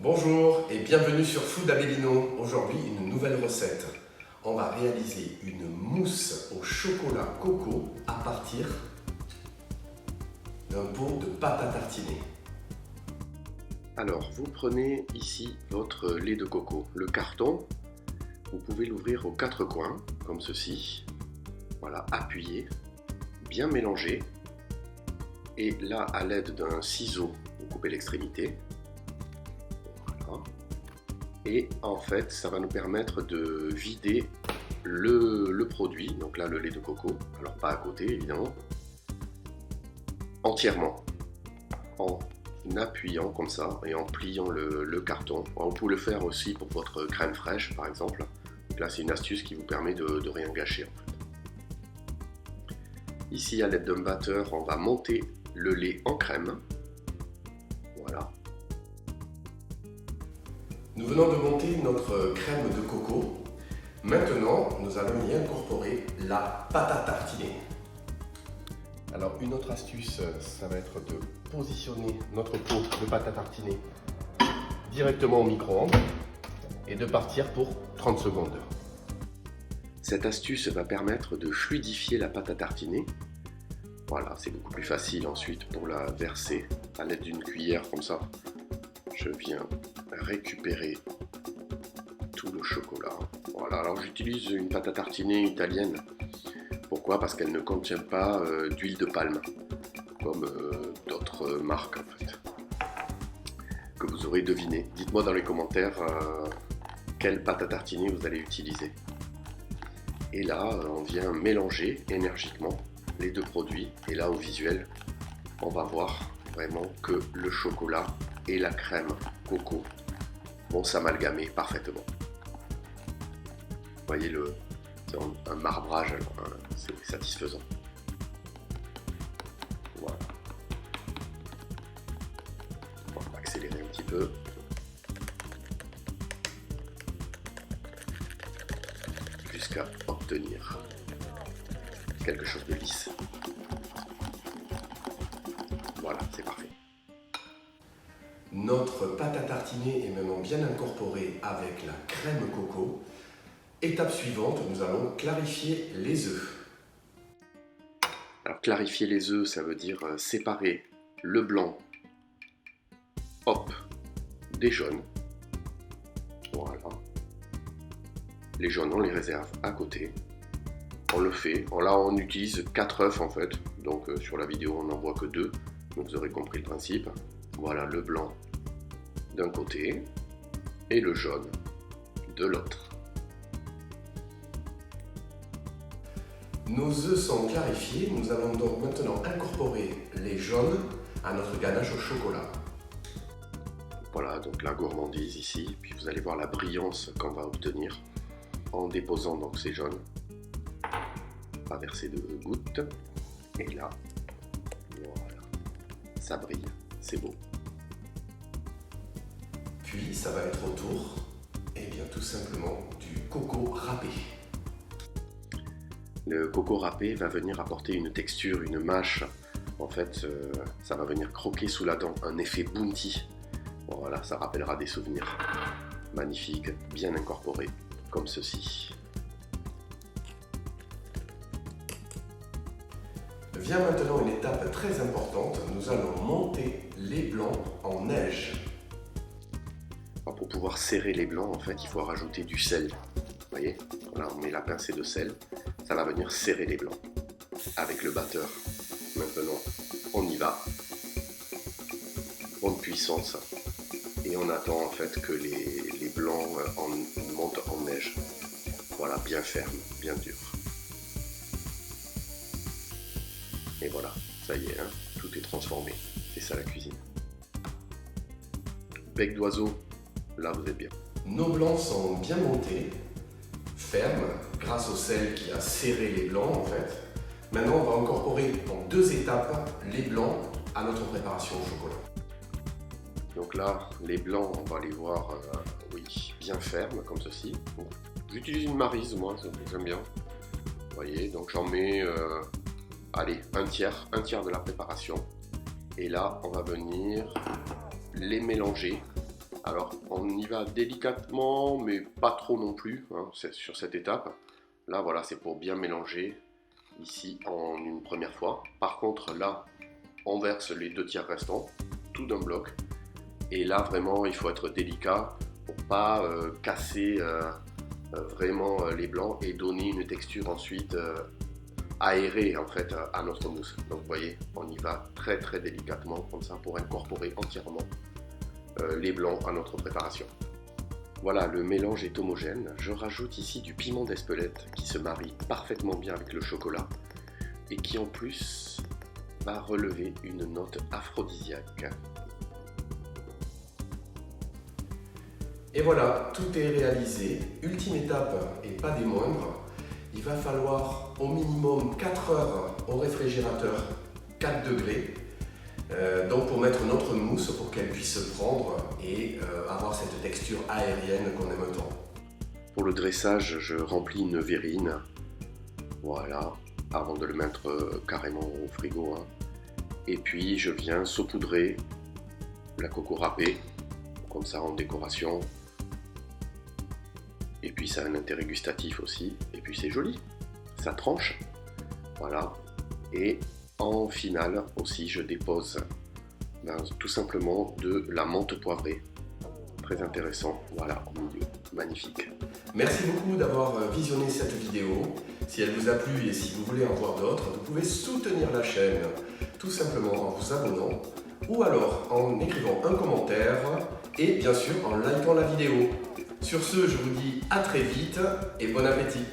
Bonjour et bienvenue sur Food Abellino. Aujourd'hui, une nouvelle recette. On va réaliser une mousse au chocolat coco à partir d'un pot de pâte à tartiner. Alors, vous prenez ici votre lait de coco. Le carton, vous pouvez l'ouvrir aux quatre coins, comme ceci. Voilà, appuyez, bien mélanger. Et là, à l'aide d'un ciseau, vous coupez l'extrémité. Voilà. Et en fait, ça va nous permettre de vider le produit, donc là le lait de coco, alors pas à côté évidemment, entièrement, en appuyant comme ça et en pliant le carton. Alors, vous pouvez le faire aussi pour votre crème fraîche par exemple. Donc là c'est une astuce qui vous permet de rien gâcher en fait. Ici à l'aide d'un batteur, on va monter le lait en crème. Voilà. Nous venons de monter notre crème de coco. Maintenant, nous allons y incorporer la pâte à tartiner. Alors, une autre astuce, ça va être de positionner notre pot de pâte à tartiner directement au micro-ondes et de partir pour 30 secondes. Cette astuce va permettre de fluidifier la pâte à tartiner. Voilà, c'est beaucoup plus facile ensuite pour la verser à l'aide d'une cuillère comme ça. Je viens récupérer tout le chocolat. Voilà, alors j'utilise une pâte à tartiner italienne. Pourquoi? Parce qu'elle ne contient pas d'huile de palme, comme d'autres marques en fait, que vous aurez deviné. Dites-moi dans les commentaires quelle pâte à tartiner vous allez utiliser. Et là, on vient mélanger énergiquement les deux produits. Et là, au visuel, on va voir vraiment que le chocolat et la crème coco vont s'amalgamer parfaitement. Vous voyez c'est un marbrage, c'est satisfaisant. Voilà. On va accélérer un petit peu. Jusqu'à obtenir quelque chose de lisse. Voilà, c'est parfait. Notre pâte à tartiner est maintenant bien incorporée avec la crème coco. Étape suivante, nous allons clarifier les œufs. Alors clarifier les œufs, ça veut dire séparer le blanc, hop, des jaunes. Voilà. Les jaunes, on les réserve à côté. On le fait. Là, on utilise 4 œufs en fait. Donc sur la vidéo, on n'en voit que 2. Donc vous aurez compris le principe. Voilà le blanc d'un côté et le jaune de l'autre. Nos œufs sont clarifiés, nous allons donc maintenant incorporer les jaunes à notre ganache au chocolat. Voilà, donc la gourmandise ici, puis vous allez voir la brillance qu'on va obtenir en déposant donc ces jaunes. On va verser 2 gouttes, et là, voilà, ça brille, c'est beau. Puis ça va être au tour, et bien tout simplement du coco râpé. Le coco râpé va venir apporter une texture, une mâche. En fait, ça va venir croquer sous la dent, un effet bounty. Voilà, ça rappellera des souvenirs. Magnifique, bien incorporé, comme ceci. Vient maintenant une étape très importante, nous allons monter les blancs en neige. Alors, pour pouvoir serrer les blancs, en fait, il faut rajouter du sel. Vous voyez, là, on met la pincée de sel. Ça va venir serrer les blancs avec le batteur. Maintenant, on y va. Bonne puissance. Et on attend en fait que les blancs montent en neige. Voilà, bien ferme, bien dur. Et voilà, ça y est, hein, tout est transformé. C'est ça la cuisine. Bec d'oiseau, là vous êtes bien. Nos blancs sont bien montés, fermes, grâce au sel qui a serré les blancs en fait. Maintenant, on va incorporer en 2 étapes les blancs à notre préparation au chocolat. Donc là, les blancs, on va les voir oui, bien fermes, comme ceci. J'utilise une maryse, moi, j'aime bien. Vous voyez, donc j'en mets, allez, un tiers de la préparation. Et là, on va venir les mélanger Alors on y va délicatement, mais pas trop non plus, hein, sur cette étape. Là voilà, c'est pour bien mélanger ici en une première fois. Par contre là, on verse les 2/3 restants, tout d'un bloc. Et là vraiment, il faut être délicat pour pas casser vraiment les blancs et donner une texture ensuite aérée en fait à notre mousse. Donc vous voyez, on y va très très délicatement comme ça pour incorporer entièrement les blancs à notre préparation. Voilà, le mélange est homogène. Je rajoute ici du piment d'Espelette qui se marie parfaitement bien avec le chocolat et qui en plus va relever une note aphrodisiaque. Et voilà, tout est réalisé. Ultime étape et pas des moindres. Il va falloir au minimum 4 heures au réfrigérateur, 4 degrés. Donc pour mettre notre mousse pour qu'elle puisse se prendre et avoir cette texture aérienne qu'on aime tant. Pour le dressage, je remplis une verrine, voilà, avant de le mettre carrément au frigo. Hein. Et puis je viens saupoudrer la coco râpée, comme ça en décoration. Et puis ça a un intérêt gustatif aussi, et puis c'est joli, ça tranche, voilà. Et en finale aussi, je dépose tout simplement de la menthe poivrée. Très intéressant, voilà, au milieu, magnifique. Merci beaucoup d'avoir visionné cette vidéo. Si elle vous a plu et si vous voulez en voir d'autres, vous pouvez soutenir la chaîne tout simplement en vous abonnant ou alors en écrivant un commentaire et bien sûr en likant la vidéo. Sur ce, je vous dis à très vite et bon appétit.